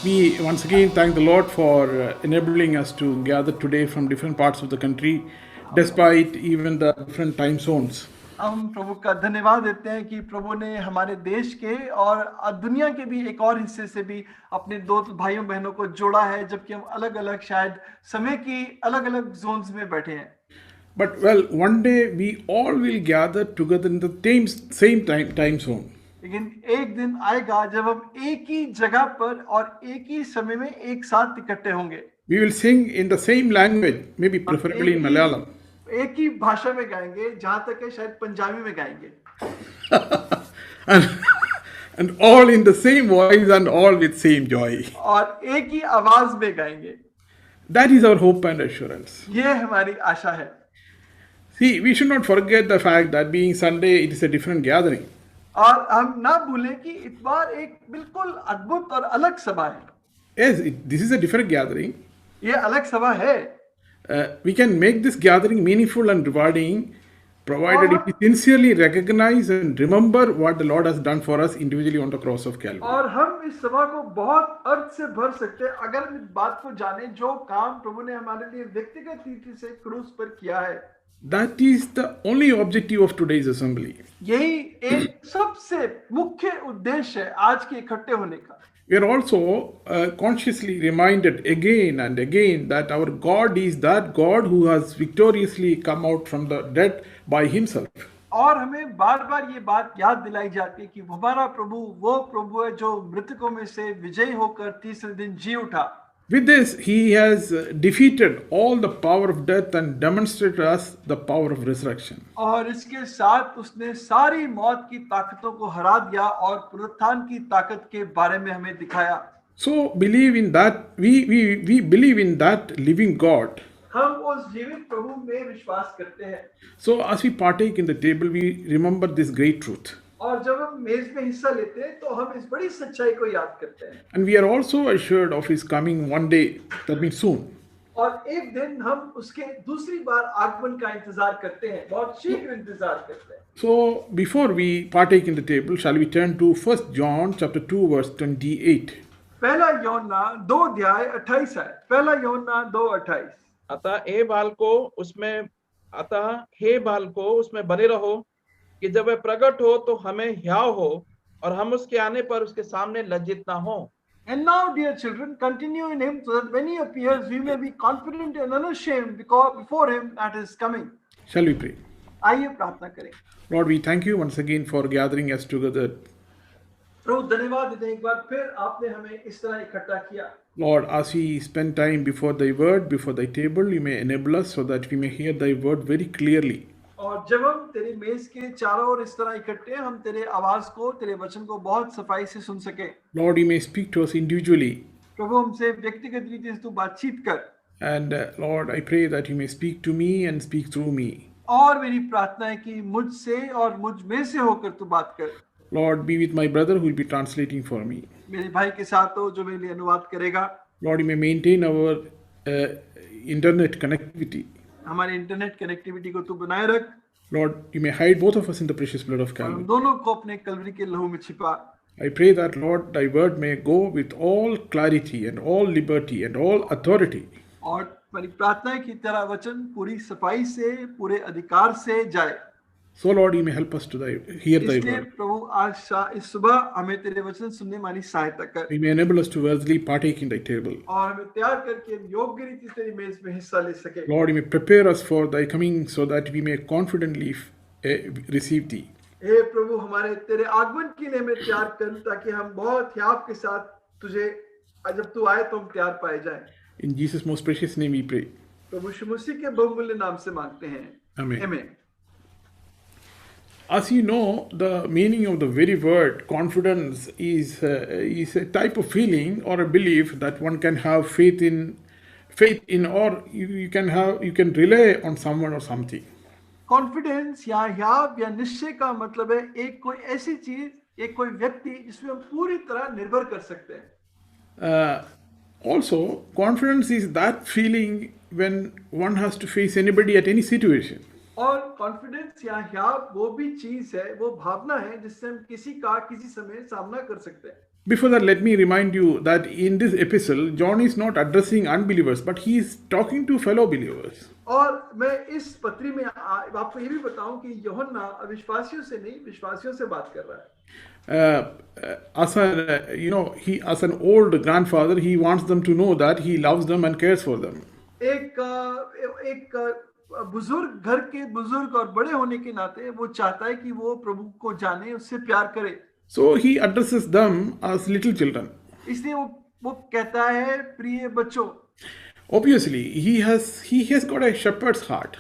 We once again thank the Lord for enabling us to gather today from different parts of the country, despite even the different time zones. हम प्रभु का धन्यवाद देते हैं कि प्रभु ने हमारे देश के और दुनिया के भी एक और हिस्से से भी अपने दो भाइयों बहनों को जोड़ा है, जबकि हम अलग अलग शायद समय की अलग अलग जोन्स में बैठे हैं। But well, one day we all will gather together in the same time zone. लेकिन एक दिन आएगा जब हम एक ही जगह पर और एक ही समय में एक साथ इकट्ठे होंगे। We will sing in the same language, maybe preferably in Malayalam. एक ही भाषा में गाएंगे, जहां तक है शायद पंजाबी में गाएंगे। and, and all in the same voice and all with same joy. और एक ही आवाज में गाएंगे। That is our hope and assurance. ये हमारी आशा है। See, we should not forget the fact that being Sunday, it is a different gathering. और हम ना भूलें कि इतवार एक बिल्कुल अद्भुत और अलग सभा है। Yes, this is a different gathering. ये अलग सभा है। We can make this gathering meaningful and rewarding, provided if we sincerely recognize and remember what the Lord has done for us individually on the cross of Calvary. और हम इस सभा को बहुत अर्थ से भर सकते हैं अगर हम इस बात को जाने जो काम प्रभु ने हमारे लिए व्यक्तिगत रीति से क्रूस पर किया है। That is the only objective of today's assembly. यही एक सबसे मुख्य उद्देश्य है आज के इकट्ठे होने का। We are also consciously reminded again and again that our God is that God who has victoriously come out from the dead by himself. और हमें बार बार ये बात याद दिलाई जाती है कि हमारा प्रभु वो प्रभु है जो मृतकों में से विजयी होकर तीसरे दिन जी उठा। With this, he has defeated all the power of death and demonstrated us the power of resurrection. और इसके साथ उसने सारी मौत की ताकतों को हरा दिया और पुनरुत्थान की ताकत के बारे में हमें दिखाया। So believe in that. We believe in that living God. हम उस जीवित प्रभु में विश्वास करते हैं। So as we partake in the table, we remember this great truth. और जब हम मेज में हिस्सा लेते हैं तो हम इस बड़ी सच्चाई को याद करते हैं। And we are also assured of his coming one day, that means soon. और एक दिन हम उसके दूसरी बार आगमन का इंतजार करते हैं, बहुत शीघ्र इंतजार करते हैं। So before we partake in the table, shall we turn to 1 John chapter 2 verse 28. पहला यूहन्ना 2 अध्याय 28 है। पहला यूहन्ना 2:28। अतः हे बालको उसमें बने रहो कि जब वह प्रकट हो तो हमें ह्याव हो और हम उसके आने पर उसके सामने लज्जित ना हो। And now, dear children, continue in him so that when he appears, we may be confident and unashamed because before him at his coming. Shall we pray? आइए प्रार्थना करें। Lord, we thank you once again for gathering us together. प्रभु धन्यवाद देते हैं एक बार फिर आपने हमें इस तरह इकट्ठा किया। Lord, as we spend time before thy word, before thy table, you may enable us so that we may hear thy word very clearly. और जब हम तेरी मेज के चारों ओर इस तरह इकट्ठे हम तेरे आवाज को तेरे वचन को बहुत सफाई से सुन सके। Lord, you may speak to us individually. प्रभु हमसे व्यक्तिगत रीति से तू बातचीत कर। And Lord, I pray that you may speak to me and speak through me. और मेरी प्रार्थना है कि मुझसे और मुझ में से होकर तू बात कर। Lord, be with my brother who will be translating for me. मेरे भाई के साथ हो जो मेरे लिए अनुवाद करेगा। Lord, you may maintain our internet connectivity. हमारे इंटरनेट कनेक्टिविटी को तू बनाए रख। Lord, you may hide both of us in the precious blood of हम Calvary. दोनों को अपने कलवरी के लहू में छिपा। I pray that, Lord, thy word may go with all clarity and all liberty and all authority. और मेरी प्रार्थना है कि तेरा वचन पूरी सफाई से पूरे अधिकार से जाए। So, Lord, you may help us to hear thy इसलिए word. प्रभु आज इस सुबह हमें तेरे वचन सुनने वाली सहायता कर। You may enable us to worthily partake in thy table. और हमें तैयार करके योग्य रीति से तेरी मेज में हिस्सा ले सके। Lord, you may prepare us for thy coming so that we may confidently receive thee. हे प्रभु हमारे तेरे आगमन के लिए हमें तैयार कर ताकि हम बहुत ह्याव के साथ तुझे जब तू आए तो हम तैयार पाए जाएं। In Jesus' most precious name we pray. प्रभु यीशु मसीह के बहुमूल्य नाम से मांगते हैं। Amen. आमीन। As you know, the meaning of the very word confidence is a type of feeling or a belief that one can have faith in, or you can rely on someone or something. Confidence या ह्याव या निश्चय का मतलब है एक कोई ऐसी चीज, एक कोई व्यक्ति जिसमें हम पूरी तरह निर्भर कर सकते हैं। Also, confidence is that feeling when one has to face anybody at any situation. और कॉन्फिडेंस या ह्याव वो भी चीज है, वो भावना है जिससे हम किसी का किसी समय सामना कर सकते हैं। Before that, let me remind you that in this epistle, John is not addressing unbelievers, but he is talking to fellow believers. और मैं इस पत्री में आपको ये भी बताऊं कि यूहन्ना अविश्वासियों से नहीं, विश्वासियों से बात कर रहा है। As an old grandfather, he wants them to know that he loves them and cares for them. एक बुजुर्ग, घर के बुजुर्ग और बड़े होने के नाते वो चाहता है कि वो प्रभु को जाने, उससे प्यार करे। So he addresses them as little children. इसलिए वो कहता है प्रिय बच्चों। Obviously, he has got a shepherd's heart.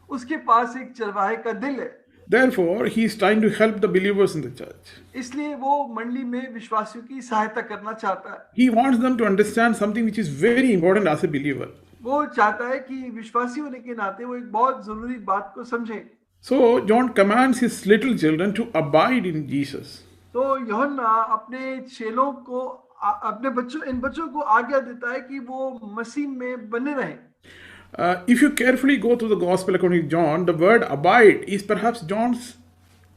उसके पास एक चरवाहे का दिल है। Therefore, he is trying to help the believers in the church. इसलिए वो मंडली में विश्वासियों की सहायता करना चाहता है। He wants them to understand something which is very important as a believer. वो चाहता है कि विश्वासी होने के नाते वो एक बहुत जरूरी बात को समझे। So John commands his little children to abide in Jesus. तो यूहन्ना अपने चेलों को, अपने इन बच्चों को आज्ञा देता है कि वो मसीह में बने रहें। If you carefully go through the Gospel according to John, the word abide is perhaps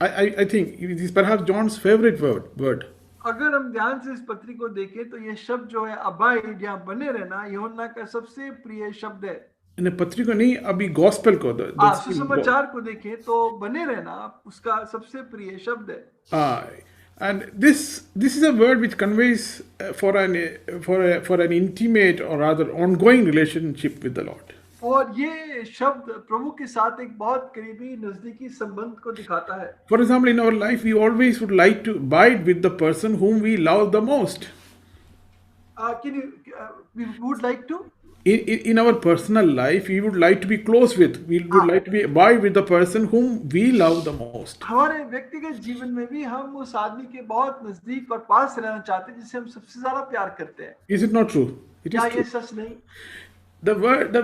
I think it is perhaps John's favorite word. अगर हम ध्यान से इस पत्री को देखें तो ये शब्द जो है अबाइड या बने रहना, यूहन्ना का सबसे प्रिय शब्द है। इन पत्री को नहीं, अभी गॉस्पेल को सुसमाचार को देखें तो बने रहना उसका सबसे प्रिय शब्द है। And this is a word which conveys for an intimate or rather ongoing relationship with the Lord. और ये शब्द प्रभु के साथ एक बहुत करीबी नजदीकी संबंध को दिखाता है। For example, in our life, we always would like to abide with the person whom we love the most. We would like to? In our personal life, we would like to be close with. We would like to be abide with the person whom we love the most. हमारे व्यक्तिगत जीवन में भी हम उस आदमी के बहुत नजदीक और पास रहना चाहते हैं जिसे हम सबसे ज्यादा प्यार करते हैं। Is it not true? It is true. ये सच नहीं? The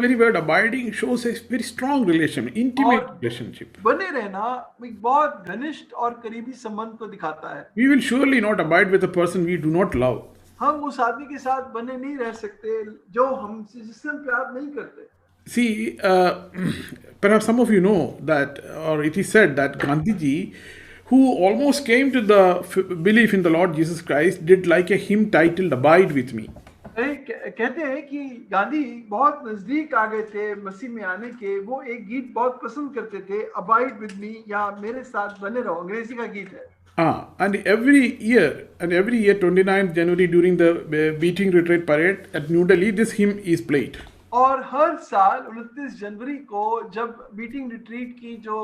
very word abiding shows a very strong relation, intimate relationship. बने रहना एक बहुत घनिष्ठ और करीबी संबंध को दिखाता है। We will surely not abide with a person we do not love. हम उस आदमी के साथ बने नहीं रह सकते जो हमसे, जिससे हम प्यार नहीं करते। See, perhaps some of you know that, or it is said that Gandhiji, who almost came to the belief in the Lord Jesus Christ, did like a hymn titled "Abide with Me." कहते हैं कि गांधी बहुत नजदीक आ गए थे मसीह में आने के। वो एक गीत बहुत पसंद करते थे, "Abide with me" या "मेरे साथ बने रहो", अंग्रेजी का गीत है। And every year, 29th January during the beating retreat parade at New Delhi, this hymn is played. और हर साल 29 जनवरी को जब बीटिंग रिट्रीट की जो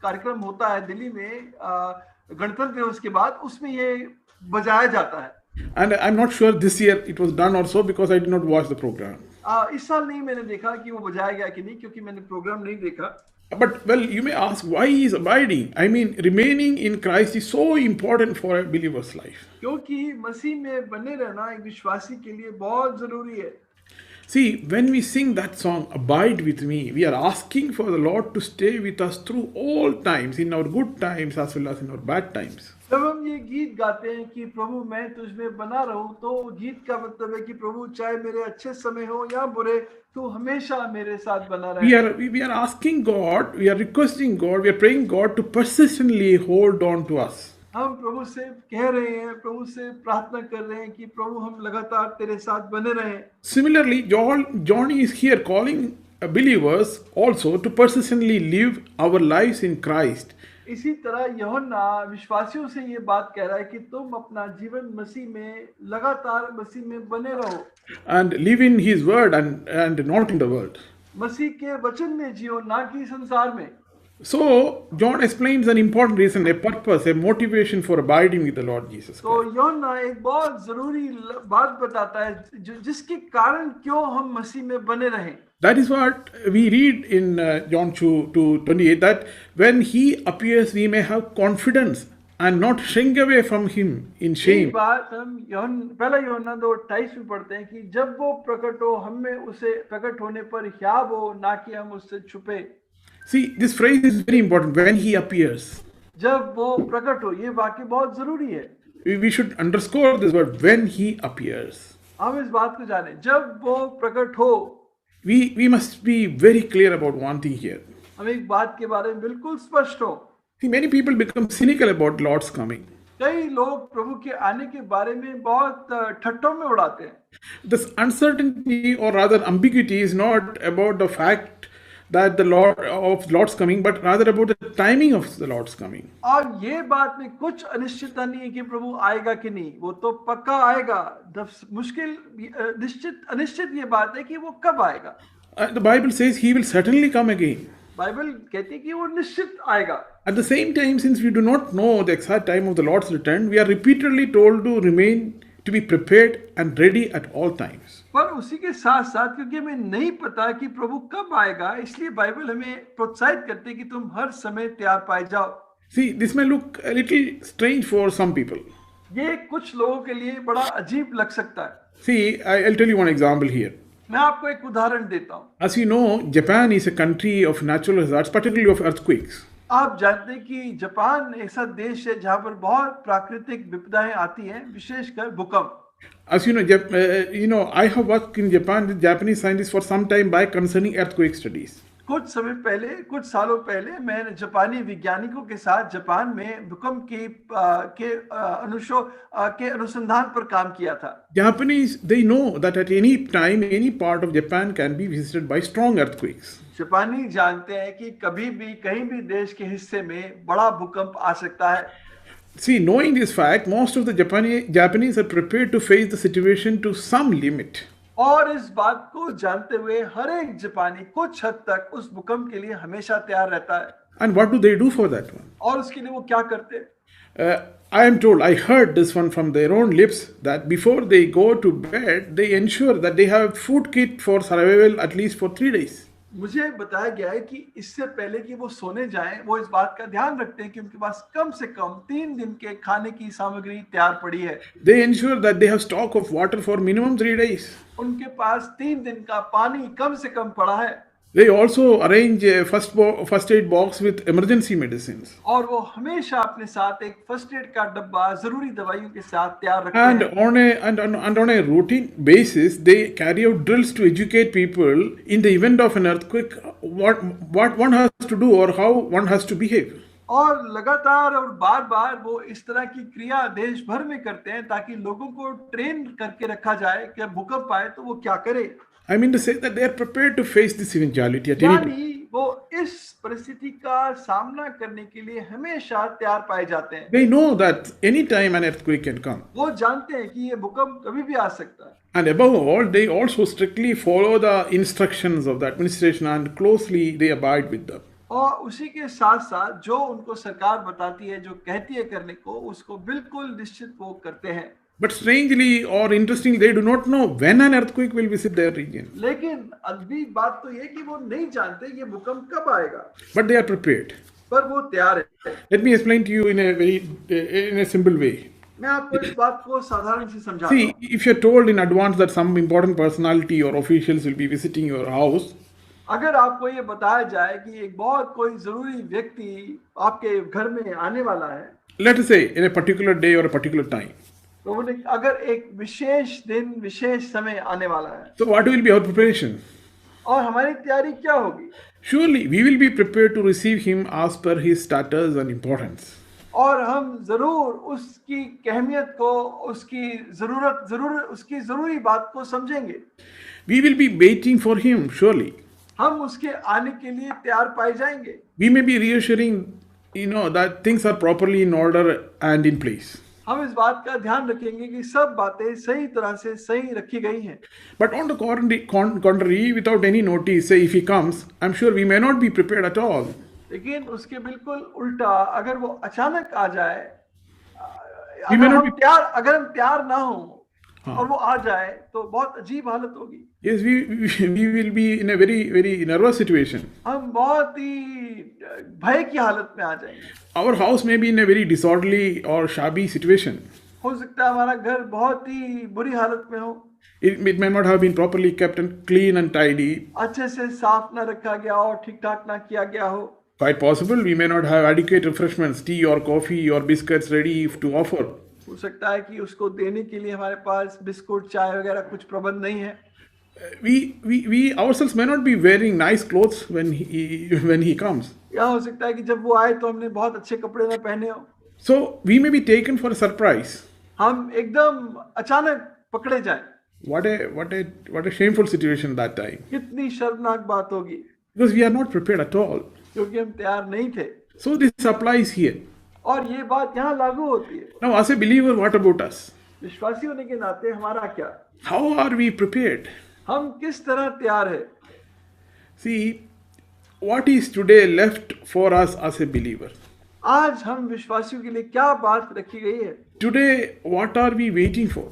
कार्यक्रम होता है दिल्ली में गणतंत्र दिवस के बाद, उसमें ये बजाया जाता है। And I'm not sure this year it was done or so because I did not watch the program. इस साल नहीं मैंने देखा कि वो बजाया गया कि नहीं, क्योंकि मैंने प्रोग्राम नहीं देखा। But well, you may ask, why is abiding? I mean, remaining in Christ is so important for a believer's life. क्योंकि मसीह में बने रहना एक विश्वासी के लिए बहुत जरूरी है। See, when we sing that song, "Abide with me," we are asking for the Lord to stay with us through all times, in our good times as well as in our bad times. जब हम ये गीत गाते हैं कि प्रभु मैं तुझ में बना रहूं, तो गीत का मतलब है कि प्रभु चाहे मेरे अच्छे समय हो या बुरे, तू हमेशा मेरे साथ बना रहे। We are asking God, we are requesting God, we are praying God to persistently hold on to us. हम प्रभु से कह रहे हैं, प्रभु से प्रार्थना कर रहे हैं कि प्रभु हम लगातार तेरे साथ बने रहें। Similarly, John is here calling believers also to persistently live our lives in Christ. इसी तरह यूहन्ना विश्वासियों से ये बात कह रहा है कि तुम अपना जीवन मसीह में लगातार मसीह में बने रहो। And live in His word and not in the world. मसीह के वचन में जियो, ना कि संसार में। So John explains an important reason, a purpose, a motivation for abiding with the Lord Jesus Christ. तो यूहन्ना एक बहुत जरूरी बात बताता है जिसके कारण क्यों हम मसीह में बने रहें। That is what we read in John 2:28, that when He appears, we may have confidence and not shrink away from Him in shame. एक बात हम पहला यूहन्ना 2:28 में पढ़ते हैं कि जब वो प्रकट हो, हम में उसे प्रकट होने पर हियाव हो, ना कि हम उससे छुपे। See, this phrase is very important, when He appears. जब वो प्रकट हो, ये वाक्य बहुत जरूरी है। We should underscore this word, when He appears. हम इस बात को जाने, जब वो प्रकट हो। We must be very clear about one thing here. हम एक बात के बारे में बिल्कुल स्पष्ट हो। See, many people become cynical about Lord's coming. कई लोग प्रभु के आने के बारे में बहुत ठट्ठों में उड़ाते हैं। This uncertainty, or rather ambiguity, is not about the fact that the Lord's coming, but rather about the timing of the Lord's coming. और ये बात में कुछ अनिश्चितता नहीं है कि प्रभु आएगा कि नहीं, वो तो पक्का आएगा। निश्चित अनिश्चित ये बात है कि वो कब आएगा। The Bible says he will certainly come again. Bible कहती है कि वो निश्चित आएगा। At the same time, since we do not know the exact time of the Lord's return, we are repeatedly told to remain, to be prepared and ready at all times. पर उसी के साथ साथ क्योंकि हमें नहीं पता कि प्रभु कब आएगा, इसलिए बाइबल हमें प्रोत्साहित करती है कि तुम हर समय तैयार पाए जाओ। See, this may look a little strange for some people. ये कुछ लोगों के लिए बड़ा अजीब लग सकता है। See, I'll tell you one example here. मैं आपको एक उदाहरण देता हूँ। As you know, Japan is a country of natural hazards, particularly of earthquakes. आप जानते हैं कि जापान ऐसा देश है जहाँ पर बहुत प्राकृतिक विपदाएं आती हैं, विशेषकर भूकंप। As you know, I have worked in Japan with Japanese scientists for some time back concerning earthquake studies. कुछ समय पहले, कुछ सालों पहले मैं जापानी वैज्ञानिकों के साथ जापान में भूकंप के अनुसंधान पर काम किया था। Japanese, they know that at any time, any part of Japan can be visited by strong earthquakes. जापानी जानते हैं कि कभी भी कहीं भी देश के हिस्से में बड़ा भूकंप आ सकता है। See, knowing this fact, most of the Japanese are prepared to face the situation to some limit. और इस बात को जानते हुए हर एक जापानी कुछ हद तक उस भूकंप के लिए हमेशा तैयार रहता है। And what do they do for that one? और उसके लिए वो क्या करते हैं? I am told, I heard this one from their own lips, that before they go to bed, they ensure that they have food kit for survival at least for 3 days. मुझे बताया गया है कि इससे पहले कि वो सोने जाएं, वो इस बात का ध्यान रखते हैं कि उनके पास कम से कम 3 दिन के खाने की सामग्री तैयार पड़ी है। They ensure that they have stock of water for minimum 3 days. उनके पास 3 दिन का पानी कम से कम पड़ा है। They also arrange a first aid box with emergency medicines. और वो हमेशा अपने साथ एक फर्स्ट एड का डब्बा जरूरी दवाइयों के साथ तैयार रखते And हैं। on a routine basis, they carry out drills to educate people in the event of an earthquake, what one has to do or how one has to behave. और लगातार और बार बार वो इस तरह की क्रिया देश भर में करते हैं ताकि लोगों को ट्रेन करके रखा जाए कि भूकंप आए तो वो क्या करे। I mean to say that they are prepared to face this eventuality at any time. यानी वो इस परिस्थिति का सामना करने के लिए हमेशा तैयार पाए जाते हैं। They know that any time an earthquake can come. वो जानते हैं कि ये भूकंप कभी भी आ सकता है। And above all, they also strictly follow the instructions of the administration and closely they abide with them. और उसी के साथ साथ जो उनको सरकार बताती है, जो कहती है करने को, उसको बिल्कुल निश्चित वो करते हैं। But strangely or interestingly, they do not know when an earthquake will visit their region. लेकिन अद्भुत बात तो ये कि वो नहीं जानते ये भूकंप कब आएगा। But they are prepared. पर वो तैयार है। Let me explain to you in a simple way. मैं आपको इस बात को साधारण से समझाता See, हूँ। if you're told in advance that some important personality or officials will be visiting your house, अगर आपको ये बताया जाए कि एक बहुत कोई जरूरी व्यक्ति आपके घर में आने वाला है, let us say in a particular day or a particular time, तो बोले अगर एक विशेष दिन विशेष समय आने वाला है, so what will be our preparation? और हमारी तैयारी क्या होगी? Surely we will be prepared to receive him as per his status and importance. और हम जरूर उसकी अहमियत को, उसकी जरूरी बात को समझेंगे। We will be waiting for him, surely. हम उसके आने के लिए तैयार पाए जाएंगे। We may be reassuring, that things are properly in order and in place. हम इस बात का ध्यान रखेंगे कि सब बातें सही तरह से सही रखी गई हैं। But on the contrary, without any notice, say if he comes, I'm sure we may not be prepared at all. लेकिन उसके बिल्कुल उल्टा, अगर वो अचानक आ जाए, may not अगर हम तैयार ना हो और वो आ जाए तो बहुत अजीब हालत होगी। Yes, we will be in a very, very nervous situation. हम बहुत ही भय की हालत में आ जाएंगे। Our house may be in a very disorderly or shabby situation. हो सकता है हमारा घर बहुत ही बुरी हालत में हो। It may not have been properly kept and clean and tidy. अच्छे से साफ ना रखा गया हो, ठीक ठाक ना किया गया हो। Quite possible we may not have adequate refreshments, tea or coffee or biscuits ready to offer. हो सकता है कि उसको देने के लिए हमारे पास बिस्कुट, चाय वगैरह कुछ प्रबंध नहीं है। We ourselves may not be wearing nice clothes when he comes. या हो सकता है कि जब वो आए तो हमने बहुत अच्छे कपड़े ना पहने हो। So we may be taken for a surprise. हम एकदम अचानक पकड़े जाएं, What a shameful situation that time. कितनी शर्मनाक बात होगी, Because we are not prepared at all. क्योंकि हम तैयार नहीं थे। So this applies here. और ये बात यहाँ लागू होती है। Now as a believer, what about us? विश्वासी होने के नाते हमारा क्या, How are we prepared? हम किस तरह तैयार है? See, what is today left for us as a believer? आज हम विश्वासियों के लिए क्या बात रखी गई है? Today, what are we waiting for?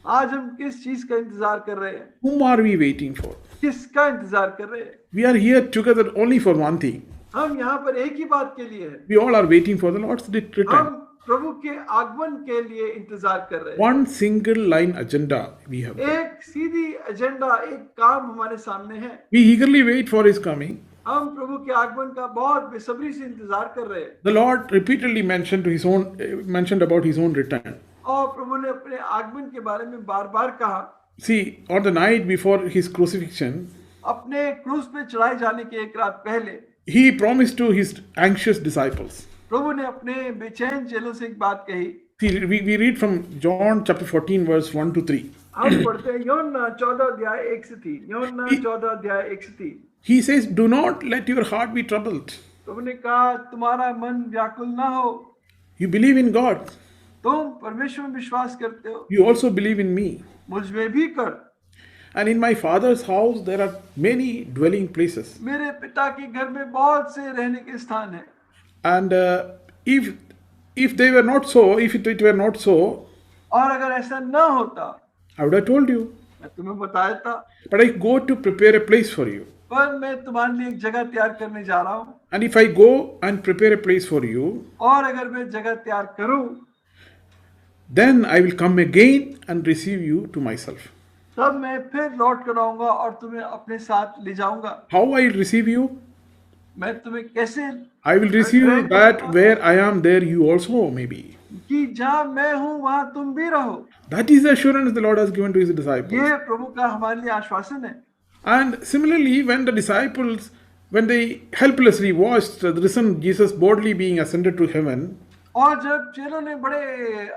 आज हम किस चीज का इंतजार कर रहे हैं? Whom are we waiting for? किसका इंतजार कर रहे हैं? We are here together only for one thing. हम यहाँ पर एक ही बात के लिए हैं। We all are waiting for the Lord's हम return. प्रभु के आगमन के लिए इंतजार कर रहे हैं। One single line agenda we have. एक सीधी एजेंडा, एक काम हमारे सामने है। We eagerly wait for His coming. हम प्रभु के आगमन का बहुत बेसब्री से इंतजार कर रहे हैं। The Lord repeatedly mentioned about His own return. और प्रभु ने अपने आगमन के बारे में बार बार कहा। See, on the night before His crucifixion, अपने क्रूस पे चढ़ाए जाने के एक रात पहले He promised to His anxious disciples. प्रभु ने अपने बेचैन चेलों से एक बात कही। See, we read from John chapter 14 verse 1 to 3. हम पढ़ते हैं यूहन्ना 14 अध्याय 1 से 3। यूहन्ना 14 अध्याय 1 से 3। He says, "Do not let your heart be troubled. प्रभु ने कहा, तुम्हारा मन व्याकुल ना हो, You believe in God. तुम परमेश्वर में विश्वास करते हो, You also believe in me. मुझ में भी कर। And in my Father's house there are many dwelling places. मेरे पिता के घर में बहुत से रहने के स्थान हैं। And if they were not so, if it were not so, और अगर ऐसा ना होता, I would have told you. मैं तुम्हें बताया था। But I go to prepare a place for you. पर मैं तुम्हारे लिए एक जगह तैयार करने जा रहा हूँ। And if I go and prepare a place for you, और अगर मैं जगह तैयार करूँ, then I will come again and receive you to myself. तब मैं फिर लौट कर आऊंगा और तुम्हें अपने साथ ले जाऊंगा। How I will receive you? मैं तुम्हें कैसे, I will receive you that where I am, there you also may be. कि जहाँ मैं हूँ वहाँ तुम भी रहो। That is the assurance the Lord has given to His disciples. ये प्रभु का हमारे लिए आश्वासन है। And similarly, when the disciples, when they helplessly watched the risen Jesus boldly being ascended to heaven, और जब चेलों ने बड़े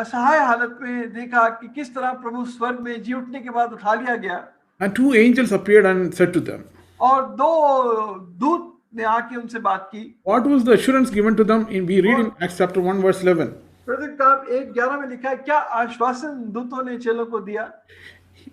असहाय हालत में देखा कि किस तरह प्रभु स्वर्ग में जी उठने के बाद उठा लिया गया, and two angels appeared and said to them, और दो दूत ने आके उनसे बात की। what was the assurance given to them? We read in Acts chapter 1 verse 11. Pradeep काम 1:11 में लिखा है, क्या आश्वासन दूतों ने चेलों को दिया?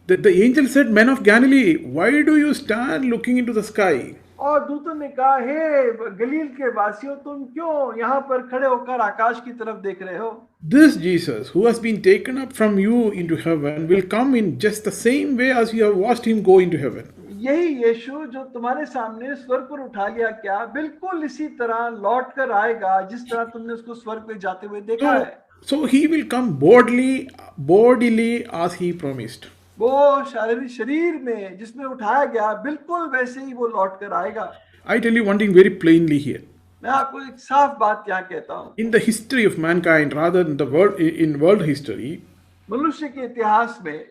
The angel said, men of Galilee, why do you stand looking into the sky? और दूतों ने कहा, हे गलील के वासियों, तुम क्यों यहाँ पर खड़े होकर आकाश की तरफ देख रहे हो? This Jesus, who has been taken up from you into heaven, will come in just the same way as you have watched him go into heaven. यही यीशु जो तुम्हारे सामने स्वर्ग पर उठा लिया क्या, बिल्कुल इसी तरह लौट कर आएगा जिस तरह तुमने उसको स्वर्ग पे जाते हुए देखा है। So he will come bodily as he promised. वो शारीरिक शरीर में जिसमें उठाया गया, बिल्कुल वैसे ही वो लौट कर आएगा। I tell you one thing very plainly here. मैं आपको एक साफ बात यहाँ कहता हूँ। In the history of mankind, rather than the world, in world history, मनुष्य के इतिहास में,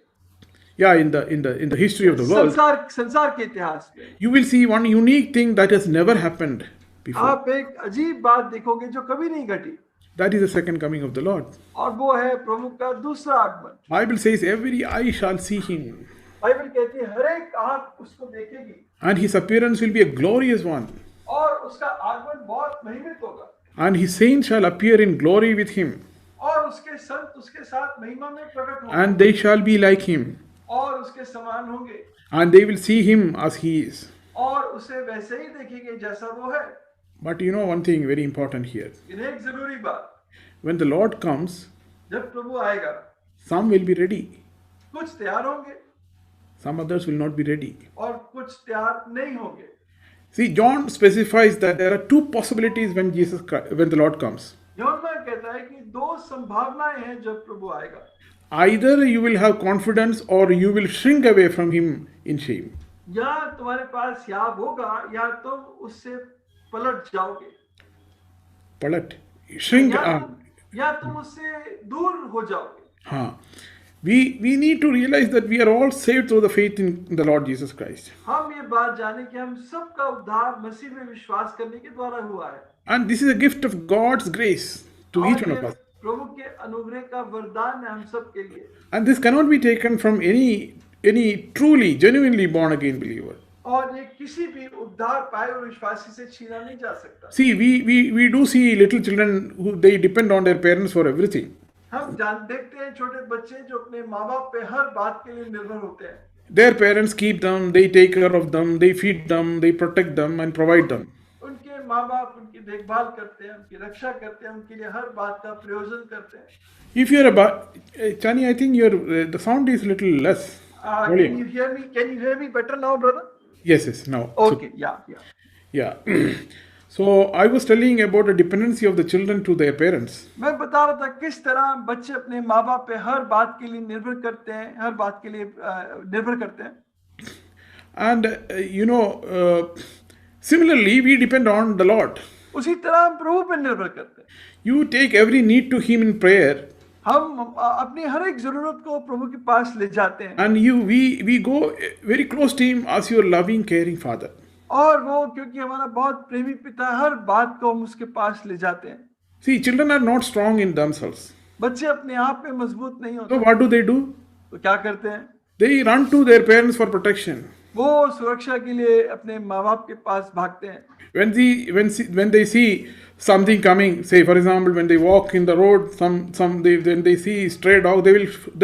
in the history of the world, संसार के इतिहास में, you will see one unique thing that has never happened before. आप एक अजीब बात देखोगे जो कभी नहीं घटी। That is the second coming of the Lord. और वो है प्रभु का दूसरा आगमन। Bible says every eye shall see him, Bible कहती है हर एक आंख उसको देखेगी, and his appearance will be a glorious one, और उसका आगमन बहुत महिमित होगा, and his saints shall appear in glory with him, और उसके संत उसके साथ महिमा में प्रकट होंगे, and they shall be like him, और उसके समान होंगे, and they will see him as he is. और उसे वैसे ही देखेंगे जैसा वो है। But you know one thing very important here. इन्हें एक जरूरी बात, When the Lord comes, जब प्रभु आएगा some will be ready, कुछ तैयार होंगे some others will not be ready. और कुछ तैयार नहीं होंगे। See, John specifies that there are two possibilities when when the Lord comes. यूहन्ना कहता है कि दो संभावनाएं हैं जब प्रभु आएगा। Either you will have confidence or you will shrink away from him in shame. या तुम्हारे पास याब होगा या तुम उससे पलट जाओगे, Palat, shrink. या तुम उससे दूर हो जाओगे। We need to realize that we are all saved through the faith in the Lord Jesus Christ. हम ये बात जाने कि हम सबका उद्धार मसीह में विश्वास करने के द्वारा हुआ है। And this is a gift of God's grace. to each और one ये of us. प्रभु के अनुग्रह का वरदान है हम सब के लिए। And this cannot be taken from any truly, genuinely born again believer. और ये किसी भी उद्धार पाए हुए विश्वासी से छीना नहीं जा सकता। See, we do see little children who they depend on their parents for everything. हम देखते हैं छोटे बच्चे जो अपने माँ बाप पे हर बात के लिए निर्भर होते हैं। Their parents keep them, they take care of them, they feed them, they protect them and provide them. उनके माँ बाप उनकी देखभाल करते हैं, उनकी रक्षा करते हैं, उनके लिए हर बात का प्रयोजन करते हैं। If you're Chani, I think the sound is little less. Can you hear me? Can you hear me better now, brother? Yes, now. Okay, yeah. So I was telling about the dependency of the children to their parents. मैं बता रहा था किस तरह बच्चे अपने माँ बाप पे हर बात के लिए निर्भर करते हैं, हर बात के लिए निर्भर करते हैं। And similarly, we depend on the Lord. उसी तरह हम प्रभु पे निर्भर करते हैं। You take every need to Him in prayer, हम अपनी हर एक जरूरत को प्रभु के पास ले जाते हैं। and we go very close to Him as your loving, caring Father. और वो क्योंकि हमारा बहुत प्रेमी पिता है, हर बात को हम उसके पास ले जाते हैं। See, children are not strong in themselves. बच्चे अपने आप में मजबूत नहीं होते। So what do? तो क्या करते हैं? They run to their parents for protection. वो सुरक्षा के लिए अपने माँ बाप के पास भागते हैं। When they see something coming, say for example, when they walk in the road, when they see stray dog, they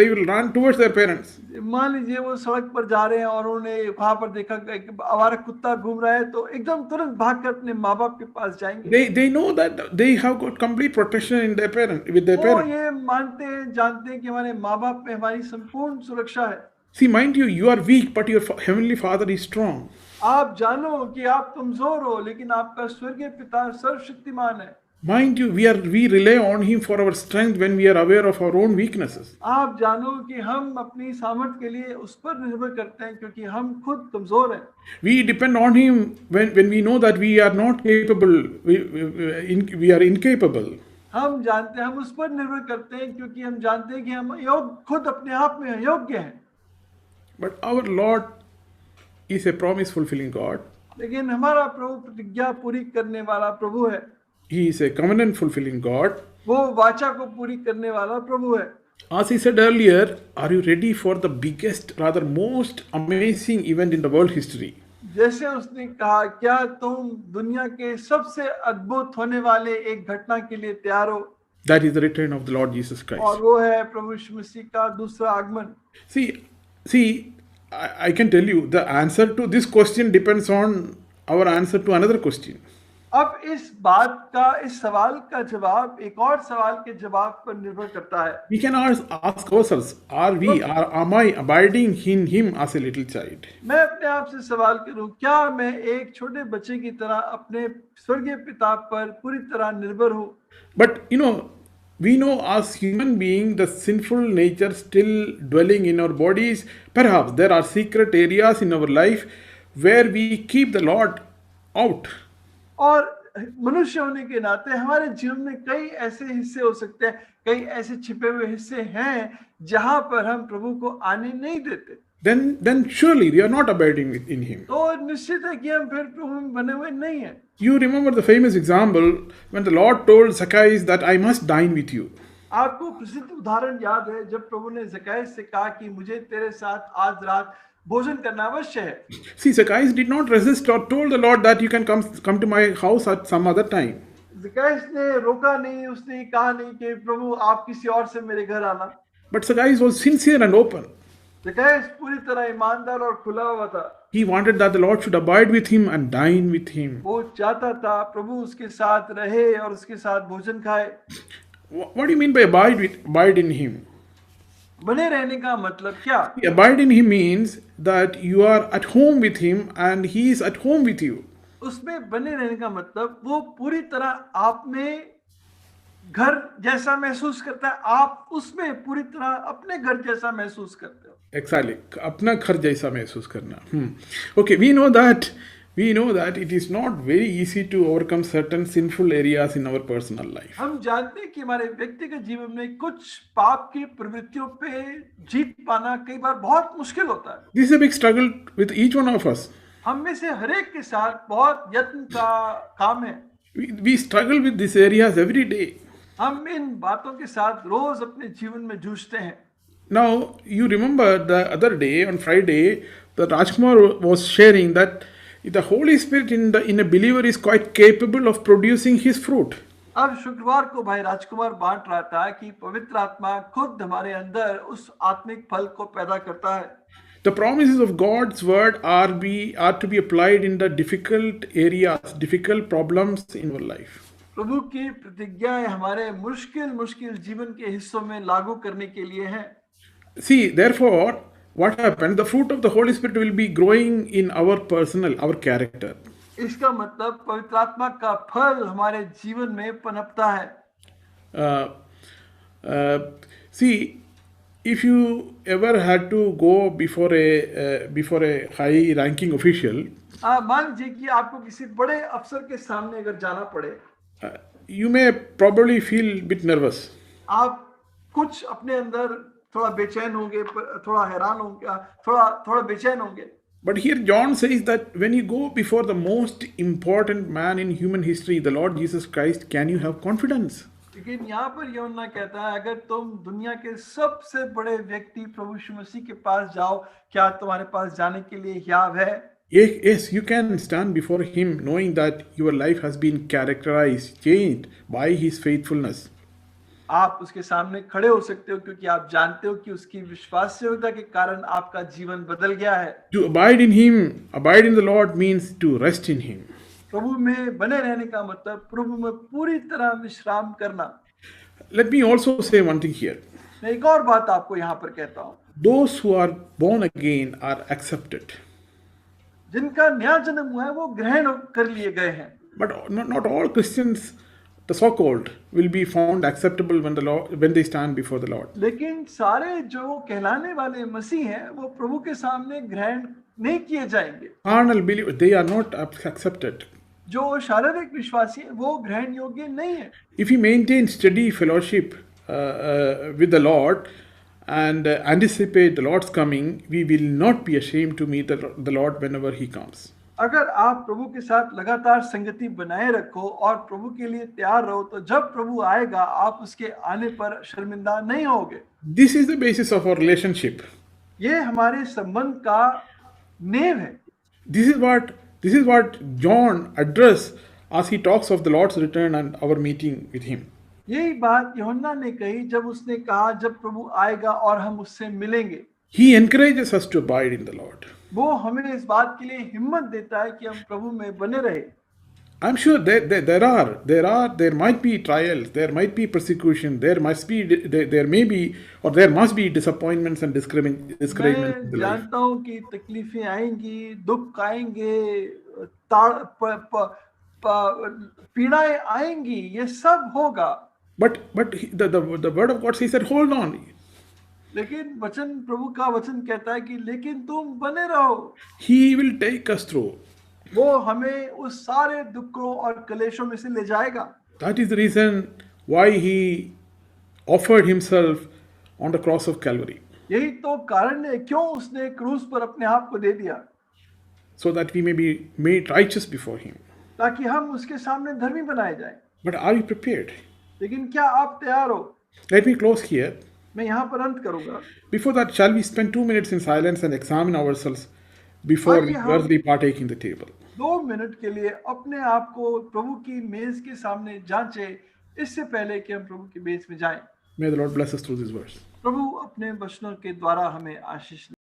will run towards their parents. मान लीजिए वो सड़क पर जा रहे हैं और उन्होंने वहां पर देखा एक आवारा कुत्ता घूम रहा है, तो एकदम तुरंत भागकर अपने माँ बाप के पास जाएंगे। They know that they have got complete protection with their parents. वो ये मानते हैं, जानते हैं कि हमारे माँ बाप में हमारी संपूर्ण सुरक्षा है। See, mind you are weak, but your heavenly Father is strong. आप जानो कि आप कमजोर हो, लेकिन आपका स्वर्गीय पिता सर्वशक्तिमान है। Mind you, we rely on Him for our strength when we are aware of our own weaknesses. आप जानो कि हम अपनी सामर्थ्य के लिए उस पर निर्भर करते हैं क्योंकि हम खुद कमजोर हैं। We depend on Him when we know that we are not capable, we are incapable. हम जानते हैं, हम उस पर निर्भर करते हैं क्योंकि हम जानते हैं कि हम खुद अपने आप में योग्य हैं। But our Lord is a promise fulfilling God. लेकिन हमारा प्रभु प्रतिज्ञा पूरी करने वाला प्रभु है। He is a covenant fulfilling God. वो वाचा को पूरी करने वाला प्रभु है। As he said earlier, are you ready for the biggest, rather most amazing event in the world history? जैसे उसने कहा, क्या तुम दुनिया के सबसे अद्भुत होने वाले एक घटना के लिए तैयार हो? That is the return of the Lord Jesus Christ. और वो है प्रभु यीशु मसीह का दूसरा आगमन। See, I can tell you the answer to this question depends on our answer to another question. अब इस सवाल का जवाब एक और सवाल के जवाब पर निर्भर करता है। We can ask ourselves, am I abiding in Him as a little child? मैं अपने आप से सवाल करूं, क्या मैं एक छोटे बच्चे की तरह अपने स्वर्गीय पिता पर पूरी तरह निर्भर हूं? But we know as human beings, the sinful nature still dwelling in our bodies. Perhaps there are secret areas in our life where we keep the Lord out. और मनुष्य होने के नाते हमारे जीवन में कई ऐसे हिस्से हो सकते हैं, कई ऐसे छिपे हुए हिस्से हैं जहां पर हम प्रभु को आने नहीं देते। Then surely we are not abiding in Him. तो निश्चित है कि हम फिर प्रभु में बने हुए नहीं हैं। You remember the famous example when the Lord told Zacchaeus that I must dine with you. आपको प्रसिद्ध उदाहरण याद है जब प्रभु ने ज़क्कैस से कहा कि मुझे तेरे साथ आज रात भोजन करना अवश्य है। See, Zacchaeus did not resist or told the Lord that you can come to my house at some other time. ज़क्कैस ने रोका नहीं, उसने कहा नहीं कि प्रभु आप किसी और से मेरे घर आना। But Zacchaeus was sincere and open. ज़क्कैस पूरी तरह ईमानदार और खुला हुआ था। He wanted that the Lord should abide with him and dine with him. वो चाहता था प्रभु उसके साथ रहे और उसके साथ भोजन खाए। What do you mean by abide in him? बने रहने का मतलब क्या? Abide in him means that you are at home with him and he is at home with you. उसमें बने रहने का मतलब वो पूरी तरह आप में घर जैसा महसूस करता है, आप उसमें पूरी तरह अपने घर जैसा महसूस करते हो। Exactly, अपना घर जैसा महसूस करना। Okay, we know that it is not very easy to overcome certain sinful areas in our personal life. हम जानते हैं कि हमारे व्यक्तिगत जीवन में कुछ पाप की प्रवृत्तियों पे जीत पाना कई बार बहुत मुश्किल होता है। This is a big struggle with each one of us. हम में से हर एक के साथ बहुत यत्न का काम है। We struggle with these areas every day. हम इन बातों के साथ रोज अपने जीवन में जूझते हैं। Now, you remember the other day on Friday, that Rajkumar was sharing that the Holy Spirit in a believer is quite capable of producing his fruit. अब शुक्रवार को भाई राजकुमार बांट रहा था कि पवित्र आत्मा खुद हमारे अंदर उस आत्मिक फल को पैदा करता है। The promises of God's word are to be applied in the difficult areas, difficult problems in our life. प्रभु की प्रतिज्ञाएं हमारे मुश्किल जीवन के हिस्सों में लागू करने के लिए हैं। See, therefore, what happens? The fruit of the Holy Spirit will be growing in our our character. इसका मतलब पवित्र आत्मा का फल हमारे जीवन में पनपता है। Uh, uh, See, if you ever had to go before a high-ranking official, मान लीजिए कि आपको किसी बड़े अफसर के सामने अगर जाना पड़े, you may probably feel a bit nervous. आप कुछ अपने अंदर थोड़ा बेचैन होंगे, थोड़ा हैरान होंगे, थोड़ा बेचैन होंगे। But here John says that when you go before the most important man in human history, the Lord Jesus Christ, can you have confidence? लेकिन यहाँ पर यूहन्ना कहता है, अगर तुम दुनिया के सबसे बड़े व्यक्ति प्रभु यीशु मसीह के पास जाओ, क्या तुम्हारे पास जाने के लिए हियाव है? Yes, you can stand before him knowing that your life has been characterized, changed by his faithfulness. आप उसके सामने खड़े हो सकते हो क्योंकि आप जानते हो कि उसकी विश्वासयोग्यता के कारण आपका जीवन बदल गया है। To abide in him, abide in the Lord means to rest in him. प्रभु में बने रहने का मतलब प्रभु में पूरी तरह विश्राम करना। Let me also say one thing here. मैं एक और बात आपको यहाँ पर कहता हूँ, Those who are born again are accepted. जिनका नया जन्म हुआ है वो ग्रहण कर लिए गए हैं। But not all Christians, the so-called, will be found acceptable when they stand before the Lord. लेकिन सारे जो कहलाने वाले मसीह हैं वो प्रभु के सामने ग्रहण नहीं किए जाएंगे। Carnal believers, they are not accepted. जो शारीरिक विश्वासी है वो ग्रहण योग्य नहीं है। If we maintain steady fellowship with the Lord and anticipate the Lord's coming, we will not be ashamed to meet the Lord whenever he comes. अगर आप प्रभु के साथ लगातार संगति बनाए रखो और प्रभु के लिए तैयार रहो, तो जब प्रभु आएगा आप उसके आने पर शर्मिंदा नहीं होगे। This is the basis of our relationship. ये हमारे संबंध का नींव है। This is what John addressed as he talks of the Lord's return and our meeting with him. यही बात यूहन्ना ने कही जब उसने कहा जब प्रभु आएगा और हम उससे मिलेंगे। He encourages us to abide in the Lord. वो हमें इस बात के लिए हिम्मत देता है कि हम प्रभु में बने रहे। I'm sure there might be trials, there might be persecution, there must be disappointments and discouragements in मैं the life. जानता हूँ कि तकलीफें आएंगी, दुख आएंगे, पीड़ाएं आएंगी, ये सब होगा। But the word of God says that hold on. लेकिन वचन प्रभु का वचन कहता है कि लेकिन तुम बने रहो। He will take us through. वो हमें उस सारे दुखों और कलेशों में से ले जाएगा। That is the reason why he offered himself on the cross of Calvary. यही तो कारण है क्यों उसने क्रूस पर अपने आप को दे दिया, so that we may be made righteous before him. ताकि हम उसके सामने धर्मी बनाए जाएं। But are you prepared? लेकिन क्या आप तैयार हो? Let me close here. मैं यहाँ पर अंत करूंगा। Before that, shall we spend 2 minutes in silence and examine ourselves before we worthily partake in the table? 2 minute के लिए अपने आप को प्रभु की मेज के सामने जांचें, इससे पहले कि हम प्रभु की मेज में जाएं। May the Lord bless us through these words. प्रभु अपने वचनों के द्वारा हमें आशीष